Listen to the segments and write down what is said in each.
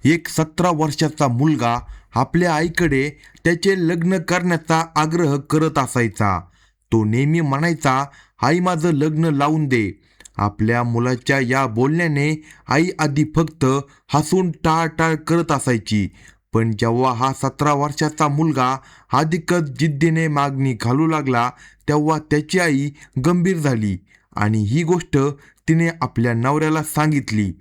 एक 17 वर्षाचा मुलगा आपल्या आईकडे त्याचे लग्न करण्याचा आग्रह करत असायचा. तो नेहमी म्हणायचा, आई माझं लग्न लावून दे. आपल्या मुलाच्या या बोलण्याने आई आधी फक्त हसून टाळटाळ करत असायची. पण जेव्हा हा 17 वर्षाचा मुलगा अधिकच जिद्दीने मागणी घालू लागला तेव्हा त्याची आई गंभीर झाली आणि ही गोष्ट तिने आपल्या नवऱ्याला सांगितली.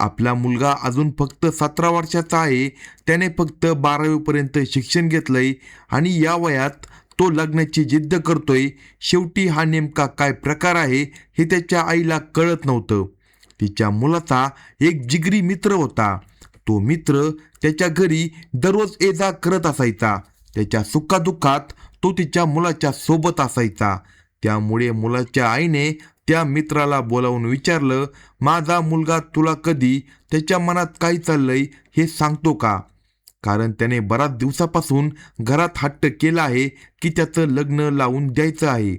आपला मुलगा अजून फक्त 17 वर्षाचा आहे. त्याने फक्त 12वी पर्यंत शिक्षण घेतलंय आणि या वयात तो लग्नाची जिद्द करतोय. शेवटी हा नेमका काय प्रकार आहे हे त्याच्या आईला कळत नव्हतं. तिच्या मुलाचा एक जिगरी मित्र होता. तो मित्र त्याच्या घरी दररोज ये जा करत असायचा. त्याच्या सुखादुःखात तो तिच्या मुलाच्या सोबत असायचा. त्यामुळे मुलाच्या आईने त्या मित्राला बोलावून विचारलं, माझा मुलगा तुला कधी त्याच्या मनात काय चाललंय हे सांगतो का? कारण त्याने बराच दिवसापासून घरात हट्ट केला आहे की त्याचं लग्न लावून द्यायचं आहे.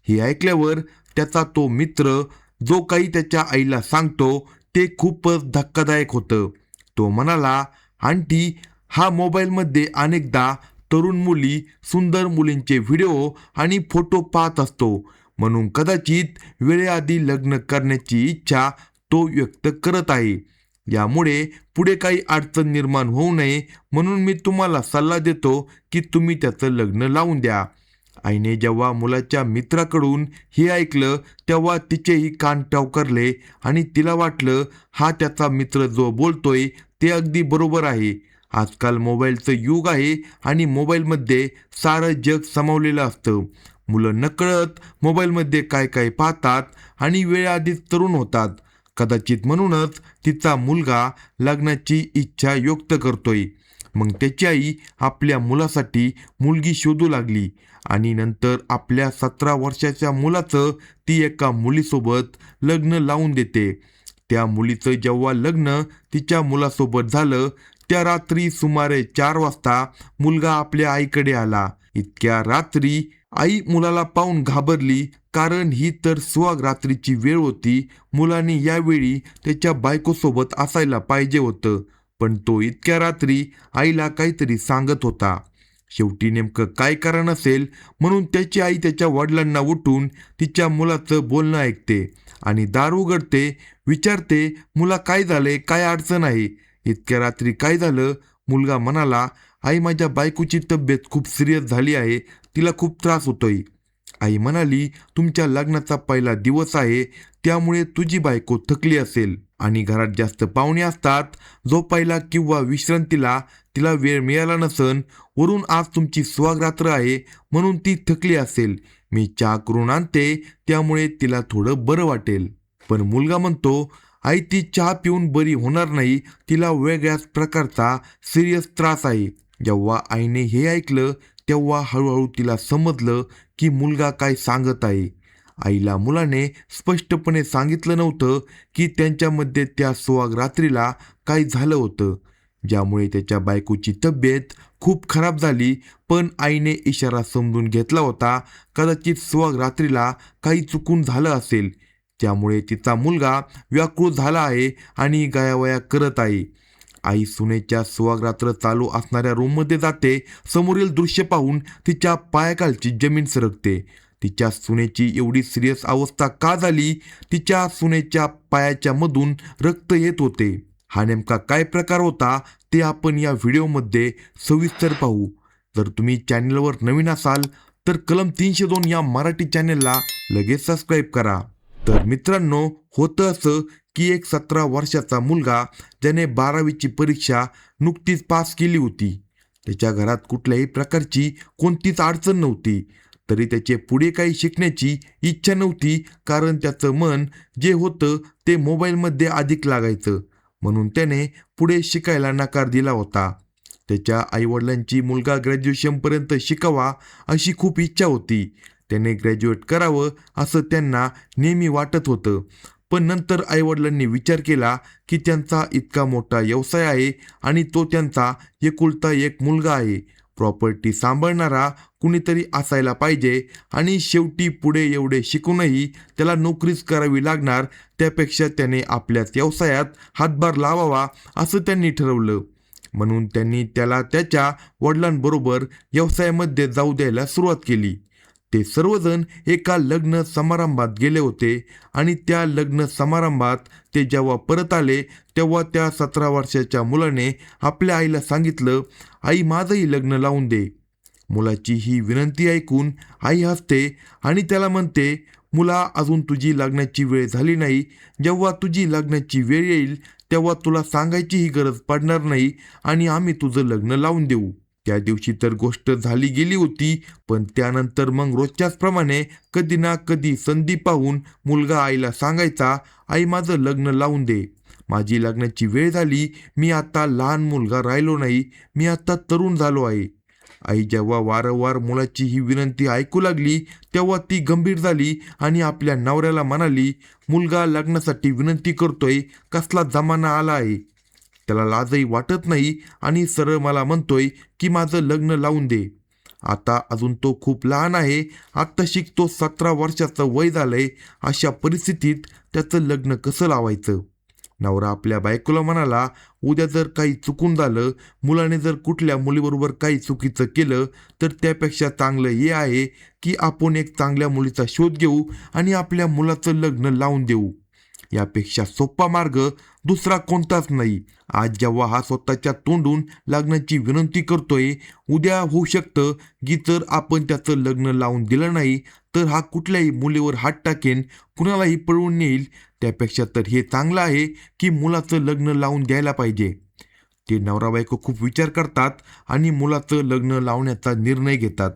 हे ऐकल्यावर त्याचा तो मित्र जो काही त्याच्या आईला सांगतो ते खूपच धक्कादायक होतं. तो म्हणाला, आंटी, हा मोबाईलमध्ये अनेकदा तरुण मुली सुंदर मुलींचे व्हिडिओ आणि फोटो पाहत असतो, म्हणून कदाचित वेळेआधी लग्न करण्याची इच्छा तो व्यक्त करत आहे. यामुळे पुढे काही अडचण निर्माण होऊ नये म्हणून मी तुम्हाला सल्ला देतो की तुम्ही त्याचं लग्न लावून द्या. आईने जेव्हा मुलाच्या मित्राकडून हे ऐकलं तेव्हा तिचेही कान टवकारले आणि तिला वाटलं, हा त्याचा मित्र जो बोलतोय ते अगदी बरोबर आहे. आजकाल मोबाईलचं युग आहे आणि मोबाईलमध्ये सारं जग सामावलेलं असतं. मुलं नकळत मोबाईलमध्ये काय काय पाहतात आणि वेळेआधीच तरुण होतात. कदाचित म्हणूनच तिचा मुलगा लग्नाची इच्छा व्यक्त करतोय. मग त्याची आई आपल्या मुलासाठी मुलगी शोधू लागली आणि नंतर आपल्या 17 वर्षाच्या मुलाचं ती एका मुलीसोबत लग्न लावून देते. त्या मुलीचं जेव्हा लग्न तिच्या मुलासोबत झालं त्या रात्री सुमारे 4 वाजता मुलगा आपल्या आईकडे आला. इतक्या रात्री आई मुलाला पाहून घाबरली, कारण ही तर सुहाग रात्रीची वेळ होती. मुलाने यावेळी त्याच्या बायकोसोबत असायला पाहिजे होतं, पण तो इतक्या रात्री आईला काहीतरी सांगत होता. शेवटी नेमकं काय कारण असेल म्हणून त्याची आई त्याच्या वडिलांना उठून तिच्या मुलाचं बोलणं ऐकते आणि दार उघडते. विचारते, मुला काय झालंय, काय अडचण आहे? इतक्या रात्री काय झालं? मुलगा म्हणाला, आई माझ्या बायकोची तब्येत खूप सिरियस झाली आहे, तिला खूप त्रास होतोय. आई म्हणाली, तुमच्या लग्नाचा पहिला दिवस आहे त्यामुळे तुझी बायको थकली असेल आणि घरात जास्त पाहुणे असतात, झोपायला किंवा विश्रांतीला तिला वेळ मिळाला नसन. वरून आज तुमची सुहागरात्र आहे म्हणून ती थकली असेल. मी चहा करून आणते, त्यामुळे तिला थोडं बरं वाटेल. पण मुलगा म्हणतो, आई ती चहा पिऊन बरी होणार नाही, तिला वेगळ्याच प्रकारचा सिरियस त्रास आहे. जेव्हा आईने हे ऐकलं तेव्हा हळूहळू तिला समजलं की मुलगा काय सांगत आहे. आईला मुलाने स्पष्टपणे सांगितलं नव्हतं की त्यांच्यामध्ये त्या सुहाग रात्रीला काय झालं होतं, ज्यामुळे त्याच्या बायकोची तब्येत खूप खराब झाली. पण आईने इशारा समजून घेतला होता. कदाचित सुहाग रात्रीला काही चुकून झालं असेल, त्यामुळे तिचा मुलगा व्याकुळ झाला आहे आणि गायावया करत आहे. आई सुनेच्या सुहागरात्र चालू असणाऱ्या रूममध्ये जाते. समोरील दृश्य पाहून तिच्या पायाखालची जमीन सरकते. तिच्या सुनेची एवढी सिरियस अवस्था का झाली? तिच्या सुनेच्या पायाच्या मधून रक्त येत होते. हा नेमका काय प्रकार होता ते आपण या व्हिडिओमध्ये सविस्तर पाहू. जर तुम्ही चॅनलवर नवीन असाल तर कलम 302 या मराठी चॅनलला लगेच सबस्क्राईब करा. तर मित्रांनो, होतं असं की एक 17 वर्षाचा मुलगा ज्याने 12वीची परीक्षा नुकतीच पास केली होती. त्याच्या घरात कुठल्याही प्रकारची कोणतीच अडचण नव्हती, तरी त्याचे पुढे काही शिकण्याची इच्छा नव्हती, कारण त्याचं मन जे होतं ते मोबाईलमध्ये अधिक लागायचं. म्हणून त्याने पुढे शिकायला नकार दिला होता. त्याच्या आईवडिलांची मुलगा ग्रॅज्युएशनपर्यंत शिकावा अशी खूप इच्छा होती. त्याने ग्रॅज्युएट करावं असं त्यांना नेहमी वाटत होतं. पण नंतर आईवडिलांनी विचार केला की त्यांचा इतका मोठा व्यवसाय आहे आणि तो त्यांचा एकुलता एक मुलगा आहे, प्रॉपर्टी सांभाळणारा कुणीतरी असायला पाहिजे आणि शेवटी पुढे एवढे शिकूनही त्याला नोकरीच करावी लागणार, त्यापेक्षा त्याने आपल्याच व्यवसायात हातभार लावावा असं त्यांनी ठरवलं. म्हणून त्यांनी त्याला त्याच्या वडिलांबरोबर व्यवसायामध्ये जाऊ द्यायला सुरुवात केली. ते सर्वजण एका लग्न समारंभात गेले होते आणि त्या लग्न समारंभात ते जेव्हा परत आले तेव्हा त्या 17 वर्षाच्या मुलाने आपल्या आईला सांगितलं, आई माझंही लग्न लावून दे. मुलाची ही विनंती ऐकून आई हसते आणि त्याला म्हणते, मुला अजून तुझी लग्नाची वेळ झाली नाही. जेव्हा तुझी लग्नाची वेळ येईल तेव्हा तुला सांगायचीही गरज पडणार नाही आणि आम्ही तुझं लग्न लावून देऊ. त्या दिवशी तर गोष्ट झाली गेली होती, पण त्यानंतर मग रोजच्याच प्रमाणे कधी ना कधी संधी पाहून मुलगा आईला सांगायचा, आई माझं लग्न लावून दे. माझी लग्नाची वेळ झाली, मी आता लहान मुलगा राहिलो नाही, मी आता तरुण झालो आहे. आई जेव्हा वारंवार मुलाची ही विनंती ऐकू लागली तेव्हा ती गंभीर झाली आणि आपल्या नवऱ्याला म्हणाली, मुलगा लग्नासाठी विनंती करतोय, कसला जमाना आला आहे. त्याला लाजही वाटत नाही आणि सरळ मला म्हणतोय की माझं लग्न लावून दे. आता अजून तो खूप लहान आहे, आत्ताशिक तो 17 वर्षाचं वय झालंय. अशा परिस्थितीत त्याचं लग्न कसं लावायचं. नवरा आपल्या बायकोला म्हणाला, उद्या जर काही चुकून झालं, मुलाने जर कुठल्या मुलीबरोबर काही चुकीचं केलं तर त्यापेक्षा चांगलं हे आहे की आपण एक चांगल्या मुलीचा शोध घेऊ आणि आपल्या मुलाचं लग्न लावून देऊ. यापेक्षा सोपा मार्ग दुसरा कोणताच नाही. आज जेव्हा हा स्वतःच्या तोंडून लग्नाची विनंती करतोय, उद्या होऊ शकतं की जर आपण त्याचं लग्न लावून दिलं नाही तर हा कुठल्याही मुलीवर हात टाकेन, कुणालाही पळवून नेईल. त्यापेक्षा तर हे चांगलं आहे की मुलाचं लग्न लावून द्यायला पाहिजे. ते नवरा बायको खूप विचार करतात आणि मुलाचं लग्न लावण्याचा निर्णय घेतात.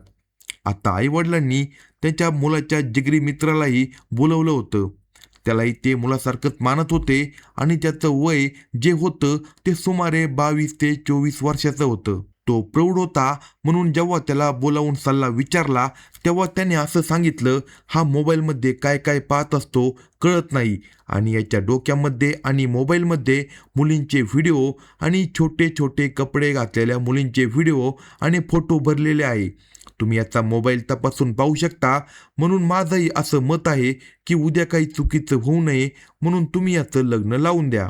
आता आईवडिलांनी त्यांच्या मुलाच्या जिगरी मित्रालाही बोलवलं होतं. त्यालाही ते मुलासारखंच मानत होते आणि त्याचं वय जे होतं ते सुमारे 22 ते 24 वर्षाचं होतं. तो प्रौढ होता, म्हणून जेव्हा त्याला बोलावून सल्ला विचारला तेव्हा त्याने असं सांगितलं, हा मोबाईलमध्ये काय काय पाहत असतो कळत नाही आणि याच्या डोक्यामध्ये आणि मोबाईलमध्ये मुलींचे व्हिडिओ आणि छोटे छोटे कपडे घातलेल्या मुलींचे व्हिडिओ आणि फोटो भरलेले आहे. तुम्ही याचा मोबाईल तपासून पाहू शकता. म्हणून माझंही असं मत आहे की उद्या काही चुकीचं होऊ नये, म्हणून तुम्ही याचं लग्न लावून द्या.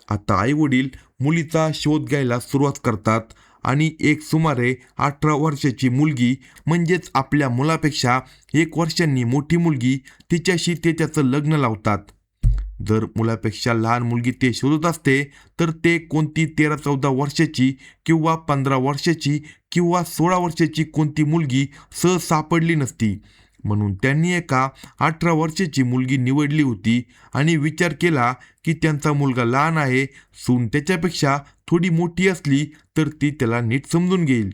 आता आईवडील मुलीचा शोध घ्यायला सुरुवात करतात आणि एक सुमारे 18 वर्षाची मुलगी, म्हणजेच आपल्या मुलापेक्षा 1 वर्षांनी मोठी मुलगी, तिच्याशी ते त्याचं लग्न लावतात. जर मुलापेक्षा लहान मुलगी ते शोधत असते तर ते कोणती 13-14 वर्षाची किंवा 15 वर्षाची किंवा 16 वर्षाची कोणती मुलगी सहज सापडली नसती. म्हणून त्यांनी एका 18 वर्षाची मुलगी निवडली होती आणि विचार केला की त्यांचा मुलगा लहान आहे, सून त्याच्यापेक्षा थोडी मोठी असली तर ती त्याला नीट समजून घेईल.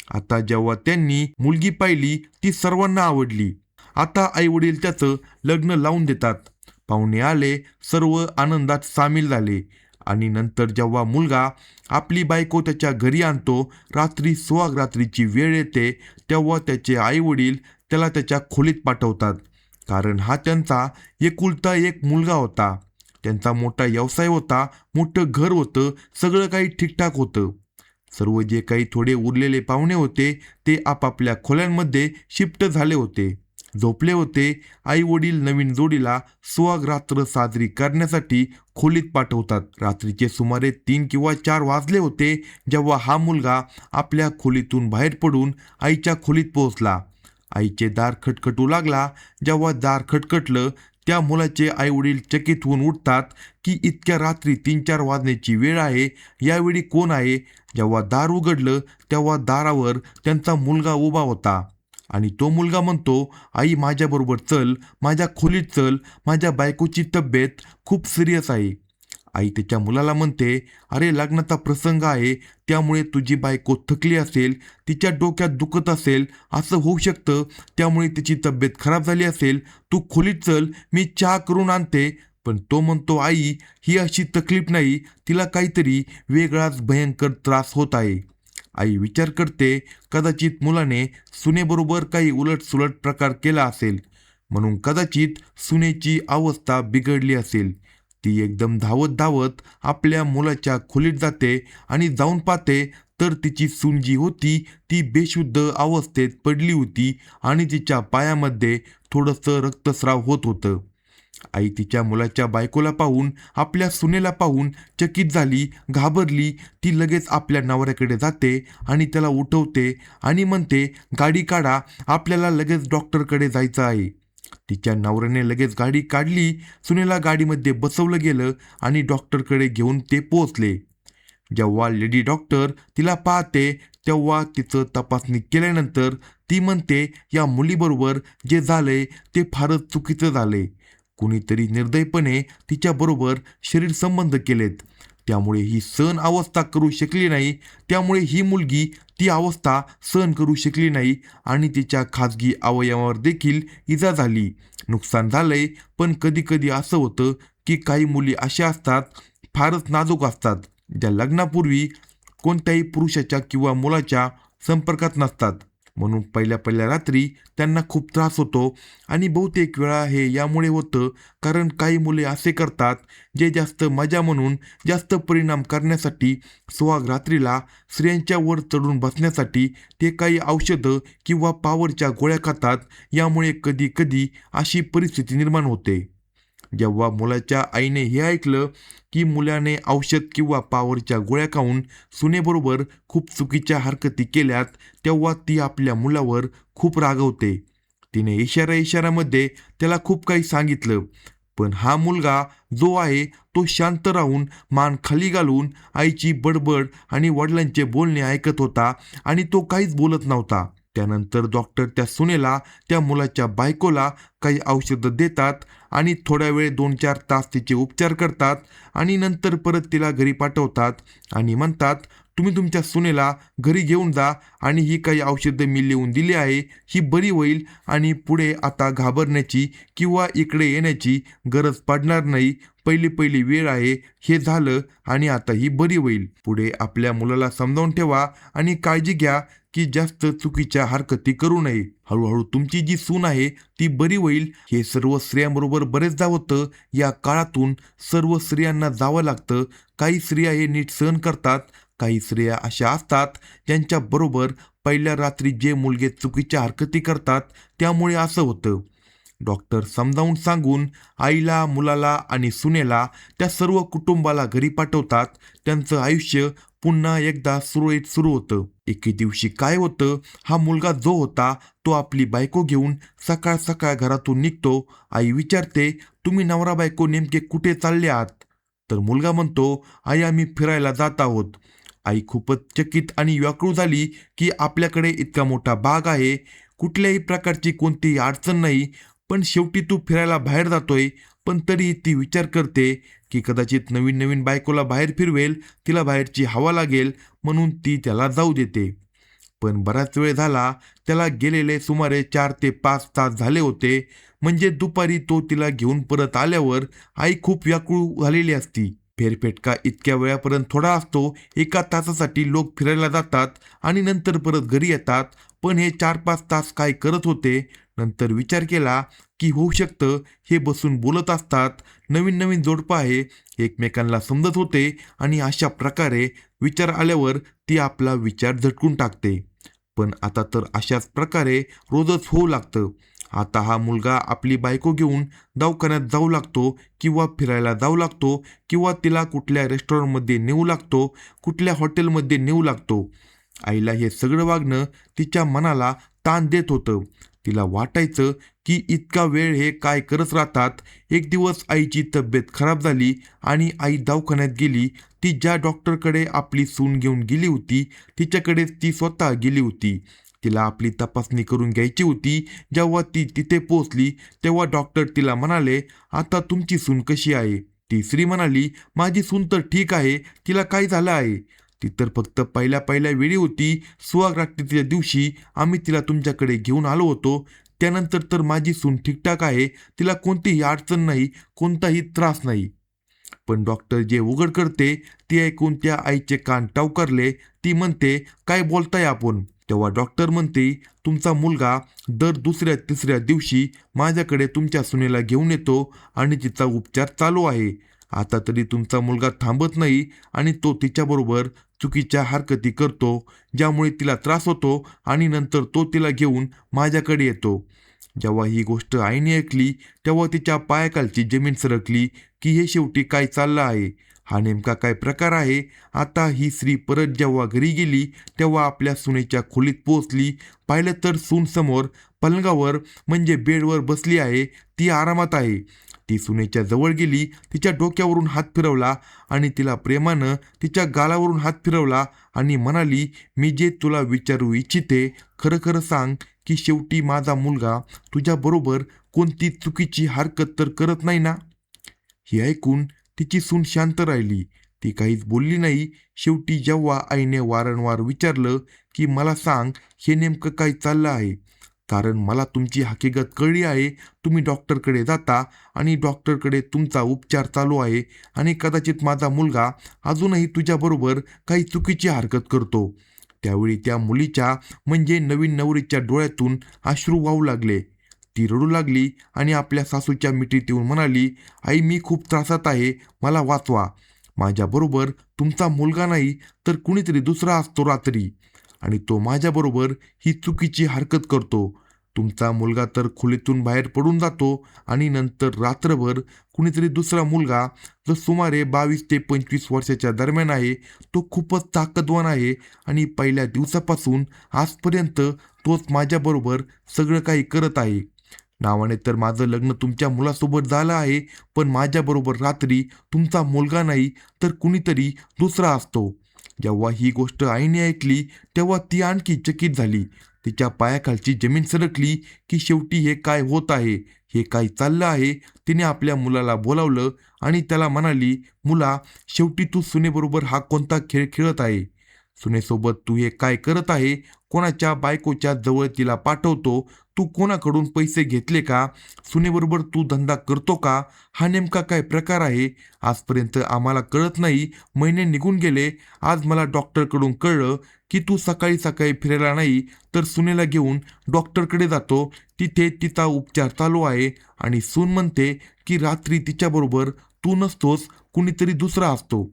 आता जेव्हा त्यांनी मुलगी पाहिली ती सर्वांना आवडली. आता आईवडील त्याचं लग्न लावून देतात. पाहुणे आले, सर्व आनंदात सामील झाले आणि नंतर जेव्हा मुलगा आपली बायको त्याच्या घरी आणतो, रात्री सुहागरात्रीची वेळ येते तेव्हा त्याचे आईवडील त्याला त्याच्या खोलीत पाठवतात. कारण हा त्यांचा एकुलता एक मुलगा होता. त्यांचा मोठा व्यवसाय होता, मोठं घर होतं, सगळं काही ठीकठाक होतं. सर्व जे काही थोडे उरलेले पाहुणे होते ते आपापल्या खोल्यांमध्ये शिफ्ट झाले होते, झोपले होते. आई वडील नवीन जोडीला सुहाग रात्र साजरी करण्यासाठी खोलीत पाठवतात. रात्रीचे सुमारे 3 किंवा 4 वाजले होते जेव्हा हा मुलगा आपल्या खोलीतून बाहेर पडून आईच्या खोलीत पोहोचला. आईचे दार खटखटू लागला. जेव्हा दार खटखटलं त्या मुलाचे आईवडील चकित होऊन उठतात की इतक्या रात्री 3-4 वाजण्याची वेळ आहे, यावेळी कोण आहे. जेव्हा दार उघडलं तेव्हा दारावर त्यांचा मुलगा उभा होता आणि तो मुलगा म्हणतो, आई माझ्याबरोबर चल, माझ्या खोलीत चल, माझ्या बायकोची तब्येत खूप सिरियस आहे. आई त्याच्या मुलाला म्हणते, अरे लग्नाचा प्रसंग आहे, त्यामुळे तुझी बायको थकली असेल, तिच्या डोक्यात दुखत असेल, असं होऊ शकतं, त्यामुळे तिची तब्येत खराब झाली असेल, तू खोलीत चल, मी चहा करून आणते. पण तो म्हणतो, आई ही अशी तकलीफ नाही, तिला काहीतरी वेगळाच भयंकर त्रास होत आहे. आई विचार करते, कदाचित मुलाने सुनेबरोबर काही उलटसुलट प्रकार केला असेल, म्हणून कदाचित सुनेची अवस्था बिघडली असेल. ती एकदम धावत धावत आपल्या मुलाच्या खोलीत जाते आणि जाऊन पाहते तर तिची सून जी होती ती बेशुद्ध अवस्थेत पडली होती आणि तिच्या पायामध्ये थोडंसं रक्तस्राव होत होतं. आई तिच्या मुलाच्या बायकोला पाहून, आपल्या सुनेला पाहून चकित झाली, घाबरली. ती लगेच आपल्या नवऱ्याकडे जाते आणि त्याला उठवते आणि म्हणते, गाडी काढा, आपल्याला लगेच डॉक्टरकडे जायचं आहे. तिच्या नवऱ्याने लगेच गाडी काढली, सुनेला गाडीमध्ये बसवलं गेलं आणि डॉक्टरकडे घेऊन ते पोहोचले. जेव्हा लेडी डॉक्टर तिला पाहते तेव्हा तिचं तपासणी केल्यानंतर ती म्हणते, या मुलीबरोबर जे झालंय ते फारच चुकीचं झालंय. कुणीतरी निर्दयपणे तिच्याबरोबर शरीर संबंध केलेत. त्यामुळे ही सहन अवस्था करू शकली नाही. त्यामुळे ही मुलगी ती अवस्था सहन करू शकली नाही आणि तिच्या खाजगी अवयवावर देखील इजा झाली, नुकसान झालंय. पण कधी कधी असं होतं की काही मुली अशा असतात, फारच नाजूक असतात, ज्या लग्नापूर्वी कोणत्याही पुरुषाच्या किंवा मुलाच्या संपर्कात नसतात. म्हणून पहिल्या पहिल्या रात्री त्यांना खूप त्रास होतो आणि बहुतेक वेळा हे यामुळे होतं कारण काही मुले असे करतात जे जास्त मजा म्हणून, जास्त परिणाम करण्यासाठी, सुहाग रात्रीला स्त्रियांच्या वर चढून बसण्यासाठी ते काही औषधं किंवा पावरच्या गोळ्या खातात. यामुळे कधी कधी अशी परिस्थिती निर्माण होते. जेव्हा मुलाच्या आईने हे ऐकलं की मुलाने औषध किंवा पावरच्या गोळ्या खाऊन सुनेबरोबर खूप चुकीच्या हरकती केल्यात, तेव्हा ती आपल्या मुलावर खूप रागवते. तिने इशाऱ्यामध्ये त्याला खूप काही सांगितलं. पण हा मुलगा जो आहे तो शांत राहून, मान खाली घालून आईची बडबड आणि वडिलांचे बोलणे ऐकत होता आणि तो काहीच बोलत नव्हता. त्यानंतर डॉक्टर त्या सुनेला, त्या मुलाच्या बायकोला काही औषधं देतात आणि थोड्या वेळ 2-4 तास तिचे उपचार करतात आणि नंतर परत तिला घरी पाठवतात आणि म्हणतात, तुम्ही तुमच्या सुनेला घरी घेऊन जा आणि ही काही औषधं मी लिहून दिली आहे, ही बरी होईल आणि पुढे आता घाबरण्याची किंवा इकडे येण्याची गरज पडणार नाही. पहिली पहिली वेळ आहे, हे झालं आणि आता ही बरी होईल. पुढे आपल्या मुलाला समजावून ठेवा आणि काळजी घ्या की जास्त चुकीच्या हरकती करू नये. हळूहळू तुमची जी सून आहे ती बरी होईल. हे सर्व स्त्रियांबरोबर बरेचदा होतं. या काळातून सर्व स्त्रियांना जावं लागतं. काही स्त्रिया हे नीट सहन करतात. काही स्त्रिया अशा असतात ज्यांच्याबरोबर पहिल्या रात्री जे मुलगे चुकीच्या हरकती करतात त्यामुळे असं होतं. डॉक्टर समजावून सांगून आईला, मुलाला आणि सुनेला, त्या सर्व कुटुंबाला घरी पाठवतात. त्यांचं आयुष्य पुन्हा एकदा सुरळीत सुरू होतं. एके दिवशी काय होतं, हा मुलगा जो होता तो आपली बायको घेऊन सकाळ सकाळ घरातून निघतो. आई विचारते, तुम्ही नवरा बायको नेमके कुठे चालले आहात? तर मुलगा म्हणतो, आई आम्ही फिरायला जात आहोत. आई खूपच चकित आणि व्याकुळ झाली की आपल्याकडे इतका मोठा बाग आहे, कुठल्याही प्रकारची कोणतीही अडचण नाही, पण शेवटी तू फिरायला बाहेर जातोय. पण तरी ती विचार करते की कदाचित नवीन नवीन बायकोला बाहेर फिरवेल, तिला बाहेरची हवा लागेल म्हणून ती त्याला जाऊ देते. पण बराच वेळ झाला, त्याला गेलेले सुमारे 4 ते 5 तास झाले होते. म्हणजे दुपारी तो तिला घेऊन परत आल्यावर आई खूप व्याकुळ झालेली असती. फेरफेटका इतक्या वेळापर्यंत थोडा असतो. 1 तासासाठी लोक फिरायला जातात आणि नंतर परत घरी येतात. पण हे 4-5 तास काय करत होते? नंतर विचार केला की होऊ शकतं हे बसून बोलत असतात, नवीन नवीन जोडपं आहे, एकमेकांना समजत होते आणि अशा प्रकारे विचार आल्यावर ती आपला विचार झटकून टाकते. पण आता तर अशाच प्रकारे रोजच होऊ लागतं. आता हा मुलगा आपली बायको घेऊन दवाखान्यात जाऊ लागतो किंवा फिरायला जाऊ लागतो किंवा तिला कुठल्या रेस्टॉरंटमध्ये नेऊ लागतो, कुठल्या हॉटेलमध्ये नेऊ लागतो. आईला हे सगळं वागणं तिच्या मनाला ताण देत होतं. तिला वाटायचं की इतका वेळ हे काय करत राहतात. एक दिवस आईची तब्येत खराब झाली आणि आई दवाखान्यात गेली. ती ज्या डॉक्टरकडे आपली सून घेऊन गेली होती तिच्याकडेच ती स्वतः गेली होती. तिला आपली तपासणी करून घ्यायची होती. जेव्हा ती तिथे पोहोचली तेव्हा डॉक्टर तिला म्हणाले, आता तुमची सून कशी आहे? ती स्त्री म्हणाली, माझी सून तर ठीक आहे, तिला काय झालं आहे? ती तर फक्त पहिल्या पहिल्या वेळी होती. सुहाग रात्रीच्या दिवशी आम्ही तिला तुमच्याकडे घेऊन आलो होतो. त्यानंतर तर माझी सून ठीकठाक आहे, तिला कोणतीही अडचण नाही, कोणताही त्रास नाही. पण डॉक्टर जे उघड करते ते ऐकून त्या आईचे कान टवकारले. ती म्हणते, काय बोलताय आपण? तेव्हा डॉक्टर म्हणते, तुमचा मुलगा दर 2-3 दिवशी माझ्याकडे तुमच्या सुनेला घेऊन येतो आणि तिचा उपचार चालू आहे. आता तरी तुमचा मुलगा थांबत नाही आणि तो तिच्याबरोबर चुकीच्या हरकती करतो, ज्यामुळे तिला त्रास होतो आणि नंतर तो तिला घेऊन माझ्याकडे येतो. जेव्हा ही गोष्ट आईने ऐकली तेव्हा तिच्या पायाखालची जमीन सरकली की हे शेवटी काय चाललं आहे, हा नेमका काय प्रकार आहे. आता ही स्त्री परत जेव्हा घरी गेली तेव्हा आपल्या सुनेच्या खोलीत पोहोचली. पाहिलं तर सून समोर पलंगावर म्हणजे बेडवर बसली आहे. ती आरामात आहे. ती सुनेच्या जवळ गेली, तिच्या डोक्यावरून हात फिरवला आणि तिला प्रेमानं तिच्या गालावरून हात फिरवला आणि म्हणाली, मी जे तुला विचारू इच्छिते खरं खरं सांग की शेवटी माझा मुलगा तुझ्याबरोबर कोणती चुकीची हरकत तर करत नाही ना. हे ऐकून तिची सून शांत राहिली. ती काहीच बोलली नाही. शेवटी जेव्हा आईने वारंवार विचारलं की मला सांग हे नेमकं काय चाललं आहे, कारण मला तुमची हकीकत कळली आहे. तुम्ही डॉक्टरकडे जाता आणि डॉक्टरकडे तुमचा उपचार चालू आहे आणि कदाचित माझा मुलगा अजूनही तुझ्याबरोबर काही चुकीची हरकत करतो. त्यावेळी त्या मुलीच्या म्हणजे नवीन नवरीच्या डोळ्यातून अश्रू वाहू लागले. ती रडू लागली आणि आपल्या सासूच्या मिठीत येऊन म्हणाली, आई मी खूप त्रासात आहे, मला वाचवा. माझ्याबरोबर तुमचा मुलगा नाही तर कुणीतरी दुसरा असतो रात्री आणि तो माझ्याबरोबर ही चुकीची हरकत करतो. तुमचा मुलगा तर खोलीतून बाहेर पडून जातो आणि नंतर रात्रभर कुणीतरी दुसरा मुलगा जो सुमारे 22 ते 25 वर्षाच्या दरम्यान आहे, तो खूपच ताकदवान आहे आणि पहिल्या दिवसापासून आजपर्यंत तोच माझ्याबरोबर सगळं काही करत आहे. नावाने तर माझं लग्न तुमच्या मुलासोबत झालं आहे, पण माझ्याबरोबर रात्री तुमचा मुलगा नाही तर कुणीतरी दुसरा असतो. जेव्हा ही गोष्ट आईने ऐकली तेव्हा ती आणखी चकित झाली. तिच्या पायाखालची जमीन सरकली की शेवटी हे काय होत आहे, हे काय चाललं आहे. तिने आपल्या मुलाला बोलावलं आणि त्याला म्हणाली, मुला, शेवटी तू सुनेबरोबर हा कोणता खेळ खेळत आहे. सुनेसोबत तू हे काय करत आहे. कोणाच्या बायकोच्या जवळ तिला पाठवतो. तू कोणाकडून पैसे घेतले का. सुनेबरोबर तू धंदा करतो का. हा नेमका काय प्रकार आहे. आजपर्यंत आम्हाला कळत नाही. महिने निघून गेले. आज मला डॉक्टरकडून कळलं की तू सकाळी सकाळी फिरायला नाही तर सुनेला घेऊन डॉक्टरकडे जातो. तिथे तिचा उपचार चालू आहे आणि सून म्हणते की रात्री तिच्याबरोबर तू नसतोस, कुणीतरी दुसरा असतो.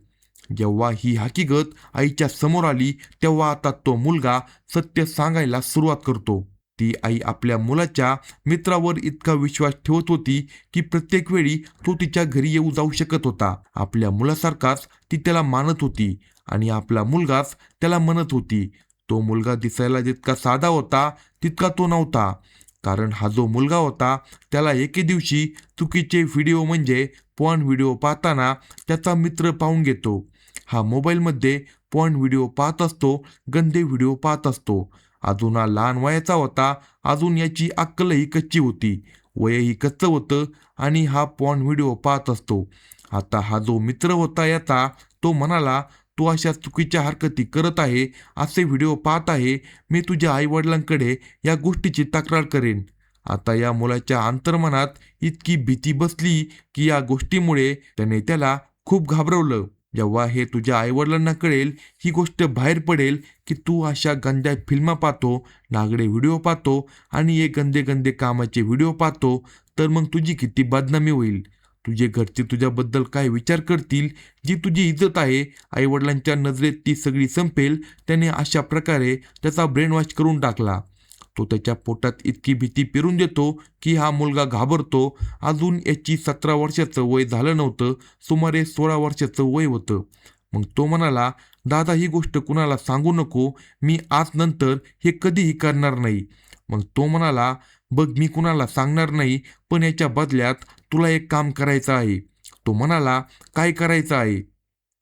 जेव्हा ही हकीकत आईच्या समोर आली तेव्हा आता तो मुलगा सत्य सांगायला सुरुवात करतो. ती आई आपल्या मुलाच्या मित्रावर इतका विश्वास ठेवत होती की प्रत्येक वेळी तो तिच्या घरी येऊ जाऊ शकत होता. आपल्या मुलासारखाच ती त्याला मानत होती आणि आपला मुलगाच त्याला म्हणत होती. तो मुलगा दिसायला जितका साधा होता तितका तो नव्हता, कारण हा जो मुलगा होता त्याला एके दिवशी चुकीचे व्हिडिओ म्हणजे पॉर्न व्हिडिओ पाहताना त्याचा मित्र पाहून घेतो. हा मोबाईलमध्ये पॉर्न व्हिडिओ पाहत असतो, गंदे व्हिडिओ पाहत असतो. अजून हा लहान वयाचा होता. अजून याची अक्कलही कच्ची होती, वयही कच्चं होतं आणि हा पॉर्न व्हिडिओ पाहत असतो. आता हा जो मित्र होता याचा, तो म्हणाला, तू अशा चुकीच्या हरकती करत आहे, असे व्हिडिओ पाहत आहे, मी तुझ्या आईवडिलांकडे या गोष्टीची तक्रार करेन. आता या मुलाच्या अंतर्मनात इतकी भीती बसली की या गोष्टीमुळे त्याने त्याला खूप घाबरवलं. जेव्हा हे तुझ्या आईवडिलांना कळेल, ही गोष्ट बाहेर पडेल की तू अशा गंद्या फिल्मा पाहतो, नागडे व्हिडिओ पाहतो आणि हे गंदे गंदे कामाचे व्हिडिओ पाहतो, तर मग तुझी किती बदनामी होईल. तुझे घरचे तुझ्याबद्दल काय विचार करतील. जी तुझी इज्जत आहे आईवडिलांच्या नजरेत ती सगळी संपेल. त्याने अशा प्रकारे त्याचा ब्रेन वॉश करून टाकला. तो त्याच्या पोटात इतकी भीती पेरून देतो की हा मुलगा घाबरतो. अजून याची 17 वर्षाचं वय झालं नव्हतं, सुमारे 16 वर्षाचं वय होतं. मग तो म्हणाला, दादा ही गोष्ट कुणाला सांगू नको, मी आज नंतर हे कधीही करणार नाही. मग तो म्हणाला, बघ मी कुणाला सांगणार नाही, पण याच्या बदल्यात तुला एक काम करायचं आहे. तो म्हणाला, काय करायचं आहे.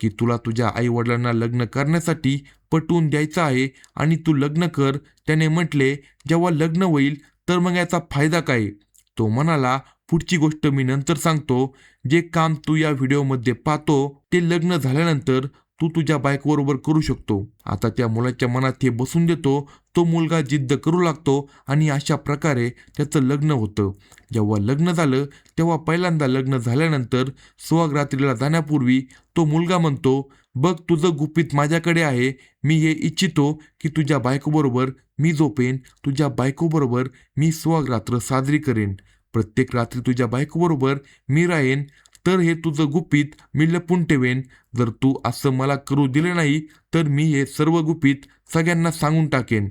की तुला तुझ्या आईवडिलांना लग्न करण्यासाठी पटवून द्यायचं आहे आणि तू लग्न कर. त्याने म्हटले, जेव्हा लग्न होईल तर मग याचा फायदा काय. तो म्हणाला, पुढची गोष्ट मी नंतर सांगतो. जे काम तू या व्हिडिओमध्ये पाहतो ते लग्न झाल्यानंतर तू तुझ्या बायकोबरोबर करू शकतो. आता त्या मुलाच्या मनात हे बसून देतो. तो मुलगा जिद्द करू लागतो आणि अशा प्रकारे त्याचं लग्न होतं. जेव्हा लग्न झालं तेव्हा पहिल्यांदा लग्न झाल्यानंतर सुहागरात्रीला जाण्यापूर्वी तो मुलगा म्हणतो, बघ तुझं गुपित माझ्याकडे आहे. मी हे इच्छितो की तुझ्या बायकोबरोबर मी झोपेन, तुझ्या बायकोबरोबर मी सुहागरात्र साजरी करेन. प्रत्येक रात्री तुझ्या बायकोबरोबर मी राहीन. तर हे तुझं गुपित मी लपून ठेवेन. जर तू असं मला करू दिलं नाही तर मी हे सर्व गुपित सगळ्यांना सांगून टाकेन.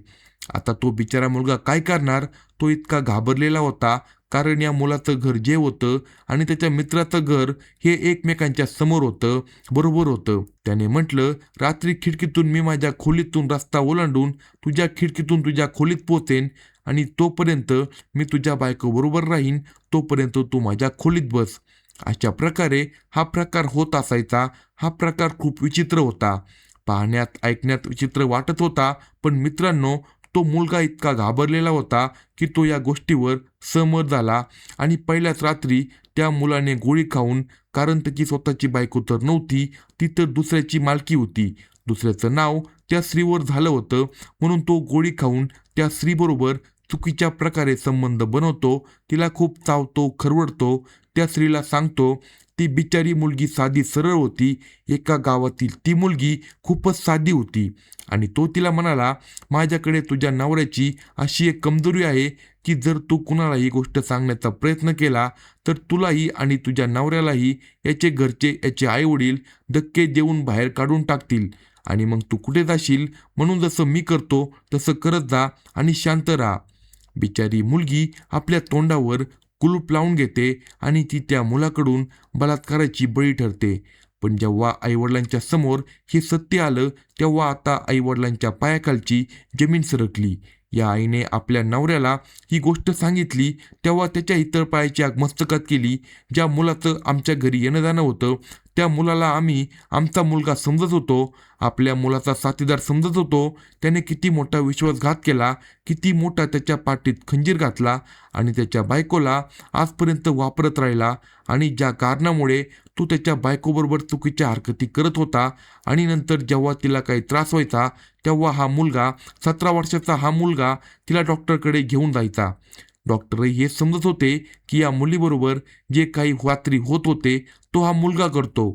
आता तो बिचारा मुलगा काय करणार? तो इतका घाबरलेला होता, कारण या मुलाचं घर जे होतं आणि त्याच्या मित्राचं घर हे एकमेकांच्या समोर होतं, बरोबर होतं. त्याने म्हटलं, रात्री खिडकीतून मी माझ्या खोलीतून रस्ता ओलांडून तुझ्या खिडकीतून तुझ्या खोलीत पोहोचेन आणि तोपर्यंत मी तुझ्या बायकोबरोबर राहीन. तोपर्यंत तू माझ्या खोलीत बस. अशा प्रकारे हा प्रकार होत असायचा. हा प्रकार खूप विचित्र होता. पाहण्यात ऐकण्यात विचित्र वाटत होता, पण मित्रांनो, तो मुलगा इतका घाबरलेला होता की तो या गोष्टीवर सहमत झाला. आणि पहिल्याच रात्री त्या मुलाने गोळी खाऊन, कारण त्याची स्वतःची बायको तर नव्हती, ती तर दुसऱ्याची मालकी होती, दुसऱ्याचं नाव त्या स्त्रीवर झालं होतं, म्हणून तो गोळी खाऊन त्या स्त्रीबरोबर चुकीच्या प्रकारे संबंध बनवतो, तिला खूप चावतो, खरवडतो. त्या स्त्रीला सांगतो ती बिचारी मुलगी साधी सरळ होती, एका गावातील ती मुलगी खूपच साधी होती. आणि तो तिला म्हणाला, माझ्याकडे तुझ्या नवऱ्याची अशी एक कमजोरी आहे की जर तू कुणाला ही गोष्ट सांगण्याचा प्रयत्न केला तर तुलाही आणि तुझ्या नवऱ्यालाही याचे घरचे, याचे आईवडील धक्के देऊन बाहेर काढून टाकतील. आणि मग तू कुठे जाशील? म्हणून जसं मी करतो तसं करत जा आणि शांत राहा. बिचारी मुलगी आपल्या तोंडावर कुलूप लावून घेते आणि ती त्या मुलाकडून बलात्काराची बळी ठरते. पण जेव्हा आईवडिलांच्या समोर हे सत्य आलं, तेव्हा आता आईवडिलांच्या पायाखालची जमीन सरकली. या आईने आपल्या नवऱ्याला ही गोष्ट सांगितली तेव्हा त्याच्या इतर पायाची आग मस्तकात केली. ज्या मुलाचं आमच्या घरी येणं जाणं होतं, त्या मुलाला आम्ही आमचा मुलगा समजत होतो, आपल्या मुलाचा साथीदार समजत होतो. त्याने किती मोठा विश्वासघात केला, किती मोठा त्याच्या पाठीत खंजीर घातला आणि त्याच्या बायकोला आजपर्यंत वापरत राहिला. आणि ज्या कारणामुळे तो त्याच्या बायकोबरोबर चुकीच्या हरकती करत होता आणि नंतर जेव्हा तिला काही त्रास व्हायचा तेव्हा हा मुलगा, 17 वर्षाचा हा मुलगा, तिला डॉक्टरकडे घेऊन जायचा. डॉक्टरही हे समजत होते की या मुलीबरोबर जे काही रात्री होत होते तो हा मुलगा करतो.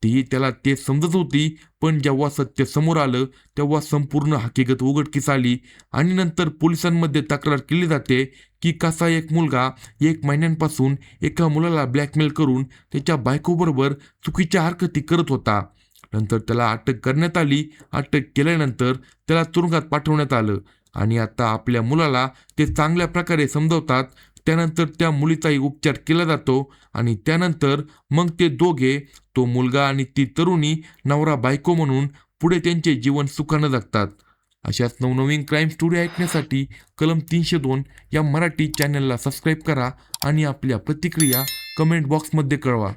ती त्याला ते समजत होती, पण जेव्हा सत्य समोर आलं तेव्हा संपूर्ण हकीकत उघडकीस आली. आणि नंतर पोलिसांमध्ये तक्रार केली जाते की कसा एक मुलगा 1 महिन्यांपासून एका मुलाला ब्लॅकमेल करून त्याच्या बायकोबरोबर चुकीच्या हरकती करत होता. नंतर त्याला अटक करण्यात आली. अटक केल्यानंतर त्याला तुरुंगात पाठवण्यात आलं आणि आता आपल्या मुलाला ते चांगल्या प्रकारे समजवतात. त्यानंतर त्या मुलीचाही उपचार केला जातो आणि त्यानंतर मग ते दोघे, तो मुलगा आणि ती तरुणी, नवरा बायको म्हणून पुढे त्यांचे जीवन सुखानं जगतात. अशाच नवनवीन क्राईम स्टोरी ऐकण्यासाठी कलम 302 या मराठी चॅनलला सबस्क्राईब करा आणि आपल्या प्रतिक्रिया कमेंट बॉक्समध्ये कळवा.